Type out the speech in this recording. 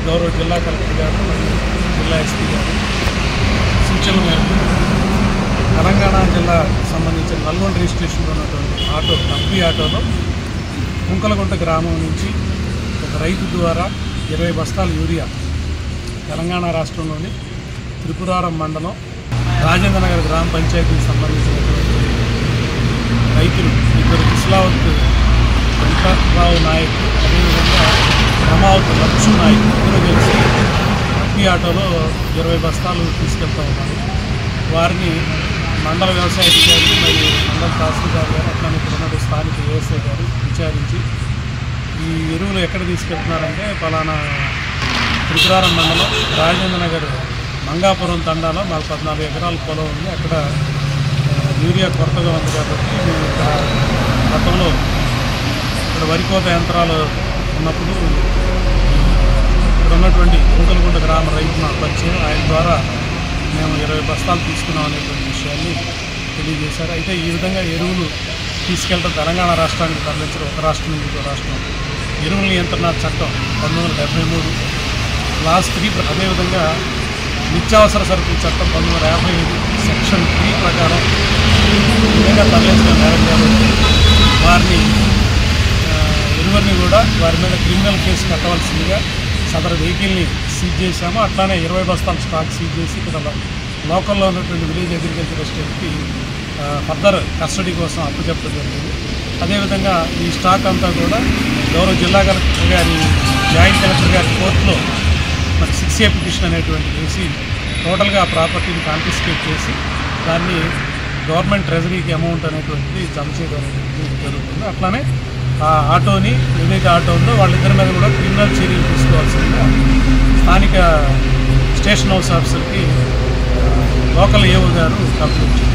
గౌరవ జిల్లా కలెక్టర్ గారు మరియు జిల్లా ఎస్పీ గారు సూచనల మేరకు తెలంగాణ జిల్లాకు సంబంధించిన నల్గొండ రిజిస్ట్రేషన్లో ఉన్నటువంటి ఆటో కంపెనీ ఆటోలో కుంకలగుంట గ్రామం నుంచి ఒక రైతు ద్వారా 20 బస్తాల యూరియా తెలంగాణ రాష్ట్రంలోని త్రిపురారం మండలం రాజేంద్రనగర్ గ్రామ పంచాయతీకి సంబంధించినటువంటి రైతులు ఇద్దరు కిస్లావత్ వెంకట్రావు నాయక్ అదేవిధంగా రమావత్ లక్ష్మణ్ నాయక్ ఇద్దరు కలిసి కంపెనీ ఆటోలో 20 బస్తాలు తీసుకెళ్తూ ఉన్నారు. వారిని మండల వ్యవసాయ అధికారి మరియు మండల తహసీల్దార్ గారు అట్లానే ఇక్కడ ఉన్న స్థానిక ఏఎస్ఐ గారు విచారించి ఈ ఎరువులు ఎక్కడ తీసుకెళ్తున్నారంటే పలానా త్రిపురారం మండలం రాజేంద్రనగర్ మంగాపురం తండాలో మాకు 14 ఎకరాల పొలం ఉంది, అక్కడ యూరియా కొరతగా ఉంది కాబట్టి మేము ఇక్కడ గతంలో ఇక్కడ వరి కోత యంత్రాలు ఉన్నప్పుడు ఇక్కడ ఉన్నటువంటి కుంకలగుంట గ్రామ రైతు నాకు పరిచయం, ఆయన ద్వారా మేము 20 బస్తాలు తీసుకున్నాం అనేటువంటి విషయాన్ని తెలియజేశారు. అయితే ఈ విధంగా ఎరువులు తీసుకెళ్ళడం తెలంగాణ రాష్ట్రానికి తరలించడం ఒక రాష్ట్రం నుంచి ఇంకో రాష్ట్రం ఎరువుల నియంత్రణ చట్టం 1973 క్లాస్ 3 అదేవిధంగా నిత్యావసర సరుకుల చట్టం 1955 సెక్షన్ 3 ప్రకారం ఈ విధంగా తరలించడం నేరం కాబట్టి వారిని ఎరువుని కూడా వారి మీద క్రిమినల్ కేసు కట్టవలసిందిగా సదరు వెహికల్ని సీజ్ చేశాము. అట్లానే 20 బస్తాల స్టాక్ సీజ్ చేసి ఇక్కడ లోకల్లో ఉన్నటువంటి విలేజ్ అగ్రికల్చర్ ఎస్టేట్కి ఫర్దర్ కస్టడీ కోసం అప్పచెప్పడం జరిగింది. అదేవిధంగా ఈ స్టాక్ అంతా కూడా గౌరవ జిల్లా కలెక్టర్ గారి జాయింట్ కలెక్టర్ గారి కోర్టులో మరి 6A పిటిషన్ అనేటువంటి వేసి టోటల్గా ఆ ప్రాపర్టీని కాన్ఫిస్కేట్ చేసి దాన్ని గవర్నమెంట్ ట్రెజరీకి అమౌంట్ అనేటువంటిది జమ చేయడం అనేటువంటిది జరుగుతుంది. అట్లానే ఆ ఆటోని ఏదైతే ఆటో ఉందో వాళ్ళిద్దరి మీద కూడా క్రిమినల్ చర్యలు తీసుకోవాల్సిందిగా స్థానిక స్టేషన్ హౌస్ ఆఫీసర్కి లోకల్ ఏఓ గారు కంప్లైంట్ చేశారు.